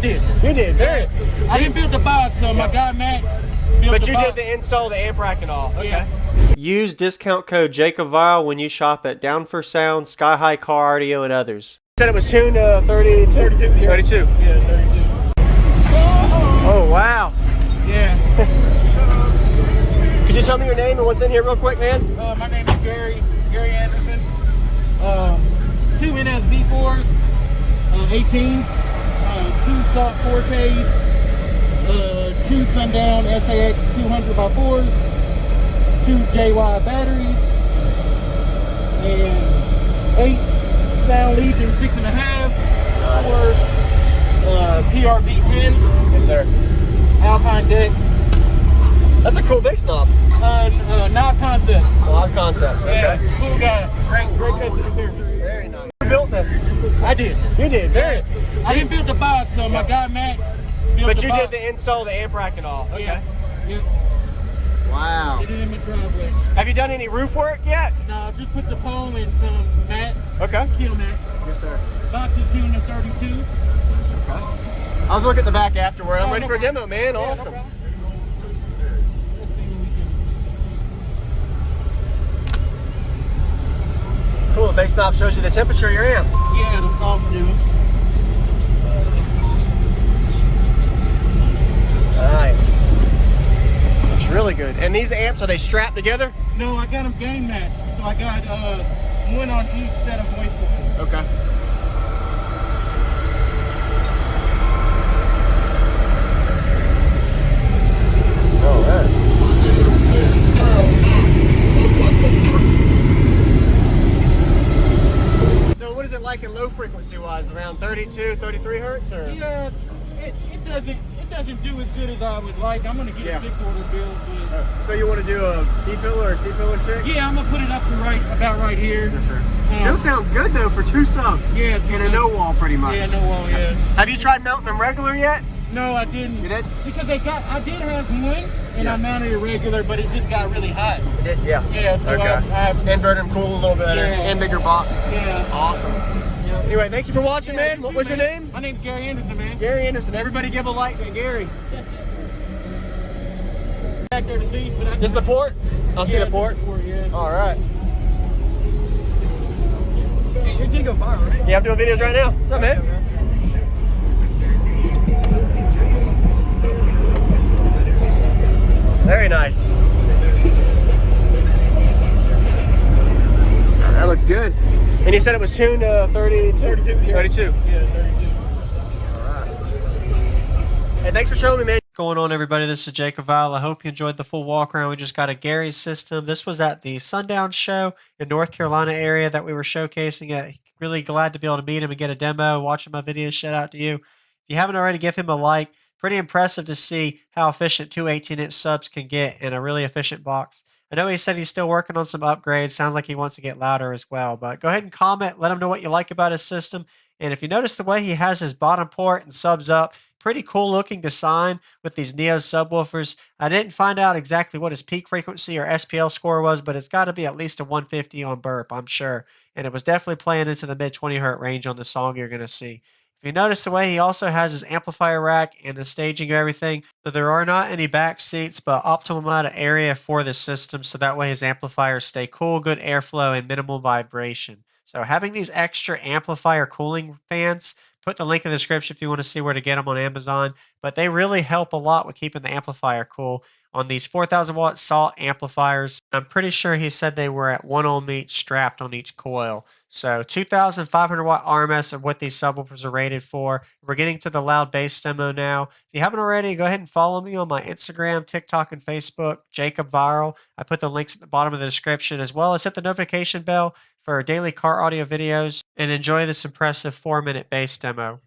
You did. Very. I didn't build the box, so my guy Matt built But the you box. did the install, the amp rack and all. Okay. Yeah. Use discount code JacobVile when you shop at Down for Sound, Sky High Car Audio, and others. You said it was tuned 32? 32. Yeah. 32. Yeah, 32. Oh, wow. Yeah. Could you tell me your name and what's in here real quick, man? My name is Gary Anderson. 2 NSV4s, 18s, 2 Salt 4Ks, 2 Sundown SAX 200x4s, 2 JY batteries, and 8 Sound Legion 6.5, 4 PRB 10s. Yes, sir. Alpine deck. That's a cool bass knob. Not concept. A lot of concepts. Okay. Yeah, cool guy. Great customer service. Very nice. Who built this? I did. You did. Very. I didn't build the box, so my guy Matt built But the you box. did the install, the amp rack and all. Okay. Yeah. Yeah. Wow. Did it in my driveway. Have you done any roof work yet? No, just put the pole in some mat. Okay. Kill mat. Yes, sir. Box is doing a 32. I'll look at the back afterward. I'm Oh, ready no for a problem. demo, man. Yeah, no Awesome. problem. Let's see what we can. Cool. The bass knob shows you the temperature of your amp. Yeah, the soft doing. Nice. Looks really good. And these amps, are they strapped together? No, I got them game matched. So I got one on each set of voice coils. Okay. Oh, man. So what is it like in low frequency wise? Around 32, 33 hertz? Or? Yeah, it doesn't do as good as I would like. I'm gonna get a 6-order bill, but So you want to do a B filler or C filler trick? yeah, I'm gonna put it up to about right here. Yes, sir. Still sounds good though for 2 subs. Yeah, and a no wall pretty much. Yeah, no wall. Yeah. Have you tried mounting them regular yet? No, I didn't. You did? Because I did have one, and I mounted it regular, but it just got really hot. Yeah. Yeah, so Okay. I Invert them cool a little bit better Yeah. and bigger box. Yeah. Awesome. Anyway, thank you for watching, man. What's your name? My name's Gary Anderson, man. Gary Anderson. Everybody give a like to Gary. Back there to see, but I This is the port? I'll see the port. Yeah. All right. Hey, you're Jacob Viral, right? Yeah, I'm doing videos right now. What's up, man? Very nice. That looks good. And you said it was tuned 32? 32. Yeah. 32. Yeah, 32. Hey, thanks for showing me, man. What's going on, everybody? This is Jacob Vile. I hope you enjoyed the full walk around. We just got a Gary's system. This was at the Sundown show in North Carolina area that we were showcasing at. Really glad to be able to meet him and get a demo. Watching my videos, shout out to you. If you haven't already, give him a like. Pretty impressive to see how efficient 2 18-inch subs can get in a really efficient box. I know he said he's still working on some upgrades. Sounds like he wants to get louder as well. But go ahead and comment. Let him know what you like about his system. And if you notice the way he has his bottom port and subs up, pretty cool looking design with these Neo subwoofers. I didn't find out exactly what his peak frequency or SPL score was, but it's got to be at least a 150 on burp, I'm sure. And it was definitely playing into the mid 20 hertz range on the song you're going to see. If you notice the way he also has his amplifier rack and the staging and everything, so there are not any back seats, but optimal amount of area for this system, so that way his amplifiers stay cool, good airflow, and minimal vibration. So having these extra amplifier cooling fans, put the link in the description if you want to see where to get them on Amazon, but they really help a lot with keeping the amplifier cool on these 4,000 watt Salt amplifiers. I'm pretty sure he said they were at 1 ohm each strapped on each coil. So 2,500 watt RMS of what these subwoofers are rated for. We're getting to the loud bass demo now. If you haven't already, go ahead and follow me on my Instagram, TikTok, and Facebook, Jacob Viral. I put the links at the bottom of the description, as well as hit the notification bell for daily car audio videos, and enjoy this impressive 4-minute bass demo.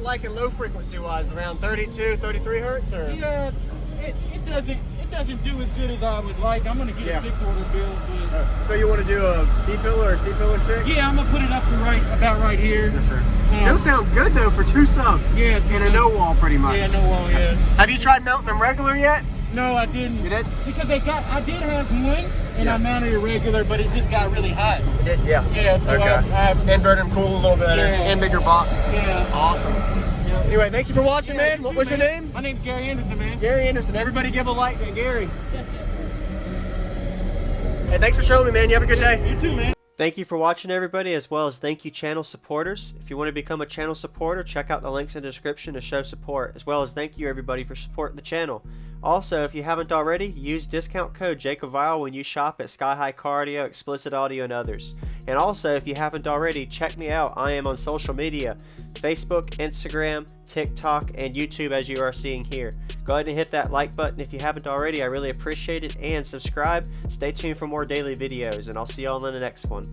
it like in low frequency wise? Around 32, 33 hertz, or? Yeah, it doesn't do as good as I would like. I'm gonna get a stick order build. So you want to do a B filler or C filler stick? Yeah, I'm gonna put it up to about right here. Yes, sir. Still sounds good though for 2 subs. Yeah, and a no wall pretty much. Yeah, no wall. Yeah. Have you tried mounting them regular yet? No, I didn't. You did? Because I did have one, and I mounted it regular, but it just got really hot. You did? Yeah. Yeah. So Okay. I Invert them cool a little bit better, Yeah. and bigger box. Yeah. Awesome. Yeah. Anyway, thank you for watching, man. What's your name? My name's Gary Anderson, man. Gary Anderson. Everybody give a like to Gary. Hey, thanks for showing me, man. You have a good day. You too, man. Thank you for watching, everybody, as well as thank you channel supporters. If you want to become a channel supporter, check out the links in the description to show support, as well as thank you everybody for supporting the channel. Also, if you haven't already, use discount code JACOBVILE when you shop at Sky High Cardio, Explicit Audio, and others. And also, if you haven't already, check me out. I am on social media, Facebook, Instagram, TikTok, and YouTube, as you are seeing here. Go ahead and hit that like button if you haven't already. I really appreciate it. And subscribe. Stay tuned for more daily videos, and I'll see you all in the next one.